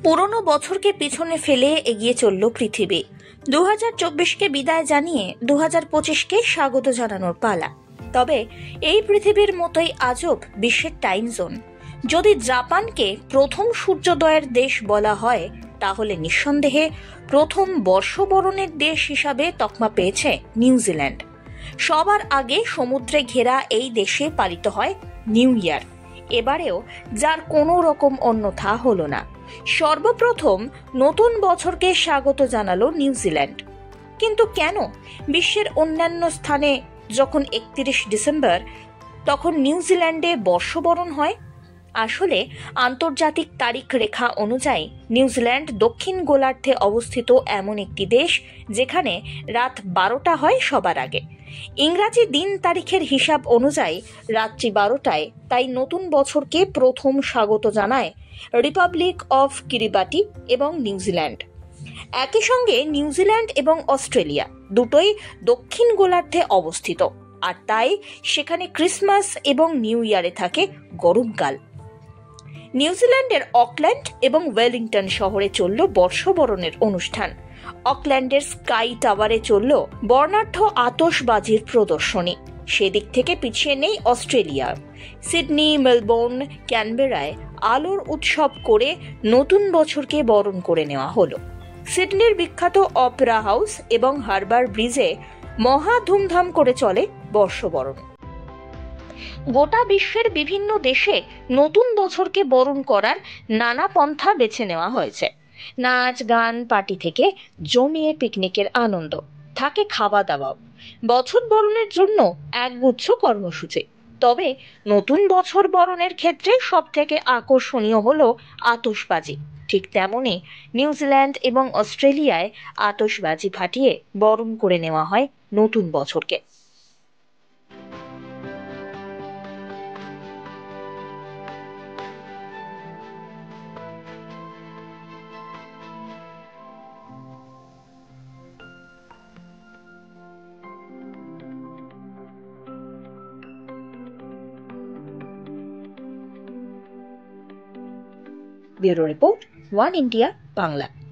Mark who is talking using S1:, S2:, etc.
S1: পুরনো বছরকে পিছনে ফেলে এগিয়ে চলল পৃথিবী। 2024কে বিদায় জানিয়ে 2025কে স্বাগত জানানোর পালা। তবে এই পৃথিবীর মতোই আজব বিশ্বের টাইম জোন। যদি জাপানকে প্রথম সূর্যোদয়ের দেশ বলা হয়, তাহলে নিঃসন্দেহে প্রথম বর্ষবরণের দেশ হিসাবে তকমা পেয়েছে নিউজিল্যান্ড। সবার আগে সমুদ্রে ঘেরা এই দেশে পালিত হয় নিউ ইয়ার। এবারেও যার কোনো রকম অন্যথা হলো না। সর্বপ্রথম নতুন বছরকে স্বাগত জানালো নিউজিল্যান্ড। কিন্তু কেন বিশ্বের অন্যান্য স্থানে যখন 31 ডিসেম্বর, তখন নিউজিল্যান্ডে বর্ষবরণ হয়? আসলে আন্তর্জাতিক তারিখ রেখা অনুযায়ী নিউজিল্যান্ড দক্ষিণ গোলার্ধে অবস্থিত এমন একটি দেশ যেখানে রাত 12টা হয় সবার আগে। ইংরাজি দিন তারিখের হিসাব অনুযায়ী রাত্রি 12টায়, তাই নতুন বছরকে প্রথম স্বাগত জানায় রিপাবলিক অফ কিরিবাটি এবং নিউজিল্যান্ড। একই সঙ্গে নিউজিল্যান্ড এবং অস্ট্রেলিয়া দুটোই দক্ষিণ গোলার্ধে অবস্থিত, আর তাই সেখানে ক্রিসমাস এবং নিউ ইয়ারে থাকে গরমকাল। নিউজিল্যান্ডের অকল্যান্ড এবং ওয়েলিংটন শহরে চলল বর্ষবরণের অনুষ্ঠান। অকল্যান্ডের স্কাই টাওয়ারে চলল বর্ণাঢ্য আতশবাজির প্রদর্শনী। সেদিক থেকে পিছিয়ে নেই অস্ট্রেলিয়া। সিডনি, মেলবোর্ন, ক্যানবেরায় আলোর উৎসব করে নতুন বছরকে বরণ করে নেওয়া হলো। সিডনির বিখ্যাত অপেরা হাউস এবং হারবার ব্রিজে মহা ধুমধাম করে চলে বর্ষবরণ। গোটা বিশ্বের বিভিন্ন দেশে নতুন বছরকে বরণ করার নানা পন্থা বেছে নেওয়া হয়েছে। নাচ, গান, পার্টি থেকে জমিয়ে পিকনিকের আনন্দ, থাকে খাওয়া দাওয়াও। বছর বরণের জন্য একগুচ্ছ কর্মসূচি। তবে নতুন বছর বরণের ক্ষেত্রে সব থেকে আকর্ষণীয় হলো আতশবাজি। ঠিক তেমনই নিউজিল্যান্ড এবং অস্ট্রেলিয়ায় আতশবাজি ফাটিয়ে বরণ করে নেওয়া হয় নতুন বছরকে। Bureau report, one India Bangla.